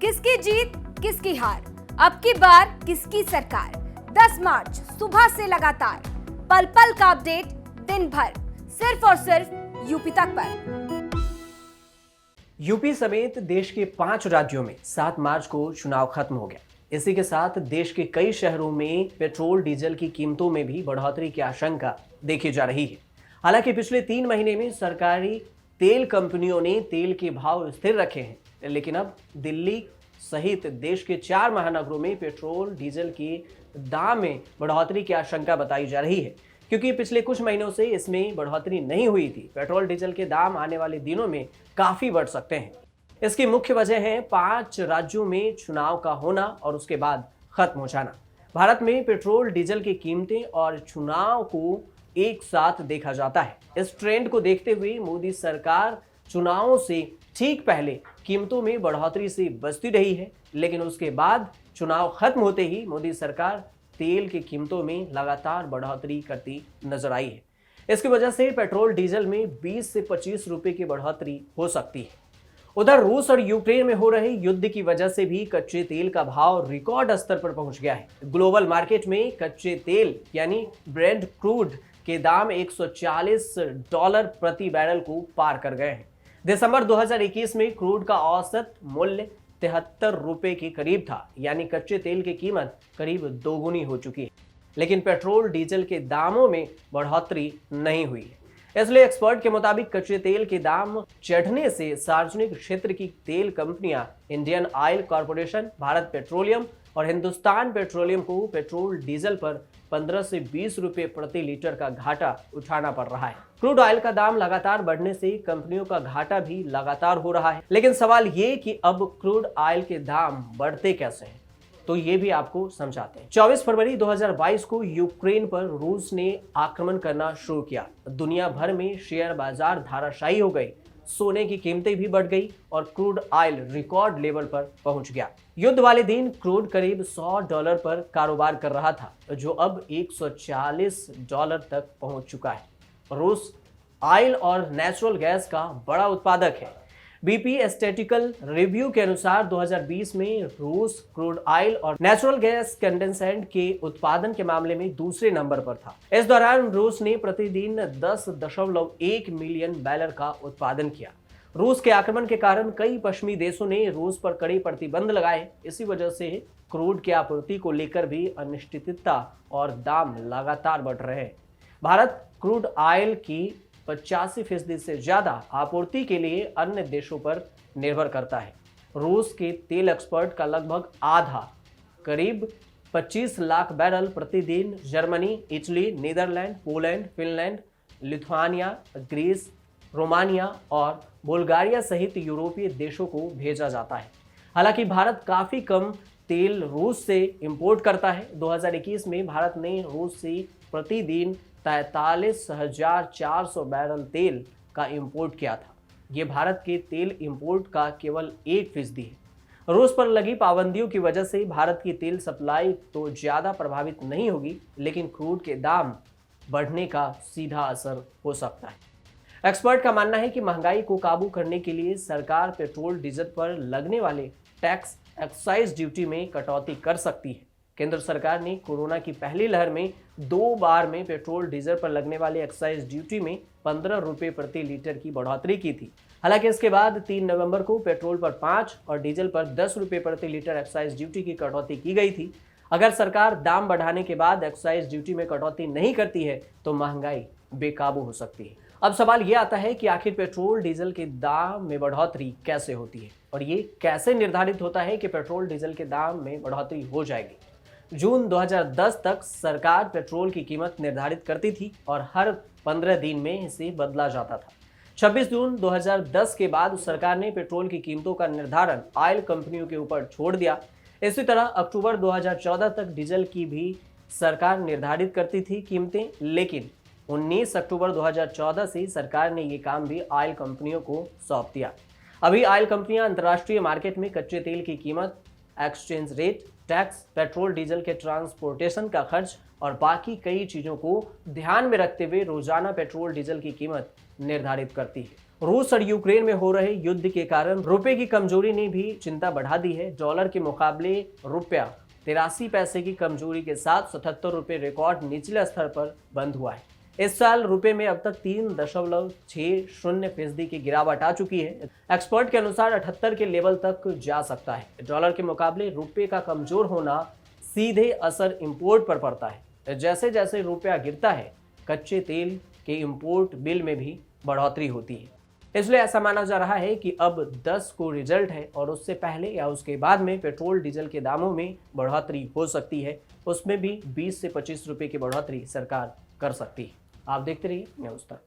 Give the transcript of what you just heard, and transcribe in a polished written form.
किसकी जीत किसकी हार, अब की बार किसकी सरकार। 10 मार्च सुबह से लगातार पल पल का अपडेट, दिन भर सिर्फ और सिर्फ यूपी तक पर। यूपी समेत देश के 5 राज्यों में 7 मार्च को चुनाव खत्म हो गया। इसी के साथ देश के कई शहरों में पेट्रोल डीजल की कीमतों में भी बढ़ोतरी की आशंका देखी जा रही है। हालांकि पिछले 3 महीने में सरकारी तेल कंपनियों ने तेल के भाव स्थिर रखे हैं, लेकिन अब दिल्ली सहित देश के 4 महानगरों में पेट्रोल डीजल के दाम में बढ़ोतरी की आशंका बताई जा रही है, क्योंकि पिछले कुछ महीनों से इसमें बढ़ोतरी नहीं हुई थी। पेट्रोल डीजल के दाम आने वाले दिनों में काफी बढ़ सकते हैं। इसकी मुख्य वजह है 5 राज्यों में चुनाव का होना और उसके बाद खत्म हो जाना। भारत में पेट्रोल डीजल की कीमतें और चुनाव को एक साथ देखा जाता है। इस ट्रेंड को देखते हुए मोदी सरकार चुनावों से ठीक पहले कीमतों में बढ़ोतरी से बचती रही है, लेकिन उसके बाद चुनाव खत्म होते ही मोदी सरकार तेल की कीमतों में लगातार बढ़ोतरी करती नजर आई है। इसकी वजह से पेट्रोल डीजल में 20 से 25 रुपए की बढ़ोतरी हो सकती है। उधर रूस और यूक्रेन में हो रहे युद्ध की वजह से भी कच्चे तेल का भाव रिकॉर्ड स्तर पर पहुंच गया है। ग्लोबल मार्केट में कच्चे तेल यानी ब्रेंट क्रूड के दाम $140 प्रति बैरल को पार कर गए हैं। दिसंबर 2021 में क्रूड का औसत मूल्य 73 रुपए के करीब था, यानी कच्चे तेल की कीमत करीब दोगुनी हो चुकी है। लेकिन पेट्रोल डीजल के दामों में बढ़ोतरी नहीं हुई है। इसलिए एक्सपर्ट के मुताबिक कच्चे तेल के दाम चढ़ने से सार्वजनिक क्षेत्र की तेल कंपनियां Indian oil corporation, Bharat petroleum और हिंदुस्तान पेट्रोलियम को पेट्रोल डीजल पर 15 से 20 रुपए प्रति लीटर का घाटा उठाना पड़ रहा है। क्रूड ऑयल का दाम लगातार बढ़ने से कंपनियों का घाटा भी लगातार हो रहा है। लेकिन सवाल ये कि अब क्रूड ऑयल के दाम बढ़ते कैसे हैं, तो ये भी आपको समझाते हैं। 24 फरवरी 2022 को यूक्रेन पर रूस ने आक्रमण करना शुरू किया। दुनिया भर में शेयर बाजार धाराशायी हो गए, सोने की कीमतें भी बढ़ गई और क्रूड ऑयल रिकॉर्ड लेवल पर पहुंच गया। युद्ध वाले दिन क्रूड करीब $100 पर कारोबार कर रहा था, जो अब $140 तक पहुंच चुका है। रूस ऑयल और नेचुरल गैस का बड़ा उत्पादक है। बीपी स्टैटिकल रिव्यू के अनुसार 2020 में रूस क्रूड ऑयल और नेचुरल गैस कंडेंसेंट के उत्पादन के मामले में दूसरे नंबर पर था। इस दौरान रूस ने प्रतिदिन 10.1 मिलियन बैरल का उत्पादन किया। रूस के आक्रमण के कारण कई पश्चिमी देशों ने रूस पर कड़े प्रतिबंध लगाए। इसी वजह से क्रूड की आपूर्ति को लेकर भी अनिश्चितता और दाम लगातार बढ़ रहे हैं। भारत क्रूड ऑयल की 85% से ज्यादा आपूर्ति के लिए अन्य देशों पर निर्भर करता है। रूस के तेल एक्सपर्ट का लगभग आधा, करीब 25 लाख बैरल प्रतिदिन Germany, Italy, Netherlands, Poland, Finland, Lithuania, Greece, Romania और बुल्गारिया सहित यूरोपीय देशों को भेजा जाता है। हालांकि भारत काफी कम तेल रूस से इंपोर्ट करता है। 2021 में भारत ने रूस से प्रतिदिन 43,400 बैरल तेल का इंपोर्ट किया था। ये भारत के तेल इंपोर्ट का केवल 1% है। रूस पर लगी पाबंदियों की वजह से भारत की तेल सप्लाई तो ज्यादा प्रभावित नहीं होगी, लेकिन क्रूड के दाम बढ़ने का सीधा असर हो सकता है। एक्सपर्ट का मानना है कि महंगाई को काबू करने के लिए सरकार पेट्रोल डीजल पर लगने वाले टैक्स, एक्साइज ड्यूटी में कटौती कर सकती है। केंद्र सरकार ने कोरोना की पहली लहर में 2 बार में पेट्रोल डीजल पर लगने वाले एक्साइज ड्यूटी में 15 रुपए प्रति लीटर की बढ़ोतरी की थी। हालांकि इसके बाद 3 नवंबर को पेट्रोल पर 5 और डीजल पर 10 रुपए प्रति लीटर एक्साइज ड्यूटी की कटौती की गई थी। अगर सरकार दाम बढ़ाने के बाद एक्साइज ड्यूटी में कटौती नहीं करती है तो महंगाई बेकाबू हो सकती है। अब सवाल यह आता है कि आखिर पेट्रोल डीजल के दाम में बढ़ोतरी कैसे होती है और ये कैसे निर्धारित होता है कि पेट्रोल डीजल के दाम में बढ़ोतरी हो जाएगी। जून 2010 तक सरकार पेट्रोल की कीमत निर्धारित करती थी और हर 15 दिन में इसे बदला जाता था। 26 जून 2010 के बाद सरकार ने पेट्रोल की कीमतों का निर्धारण ऑयल कंपनियों के ऊपर छोड़ दिया। इसी तरह अक्टूबर 2014 तक डीजल की भी सरकार निर्धारित करती थी कीमतें, लेकिन 19 अक्टूबर 2014 से सरकार ने ये काम भी ऑयल कंपनियों को सौंप दिया। अभी ऑयल कंपनियां अंतर्राष्ट्रीय मार्केट में कच्चे तेल की कीमत, exchange rate, tax, petrol diesel के ट्रांसपोर्टेशन का खर्च और बाकी कई चीजों को ध्यान में रखते हुए रोजाना पेट्रोल डीजल की कीमत निर्धारित करती है। रूस और यूक्रेन में हो रहे युद्ध के कारण रुपए की कमजोरी ने भी चिंता बढ़ा दी है। डॉलर के मुकाबले रुपया 83 पैसे की कमजोरी के साथ 77 रुपए रिकॉर्ड निचले स्तर पर बंद हुआ है। इस साल रुपए में अब तक 3.60% की गिरावट आ चुकी है। एक्सपर्ट के अनुसार 78 के लेवल तक जा सकता है। डॉलर के मुकाबले रुपए का कमजोर होना सीधे असर इंपोर्ट पर पड़ता है। जैसे जैसे रुपया गिरता है, कच्चे तेल के इंपोर्ट बिल में भी बढ़ोतरी होती है। इसलिए ऐसा माना जा रहा है कि अब 10 को रिजल्ट है और उससे पहले या उसके बाद में पेट्रोल डीजल के दामों में बढ़ोतरी हो सकती है। उसमें भी 20 से 25 रुपए की बढ़ोतरी सरकार कर सकती है। आप देखते रहिए न्यूज़ तक।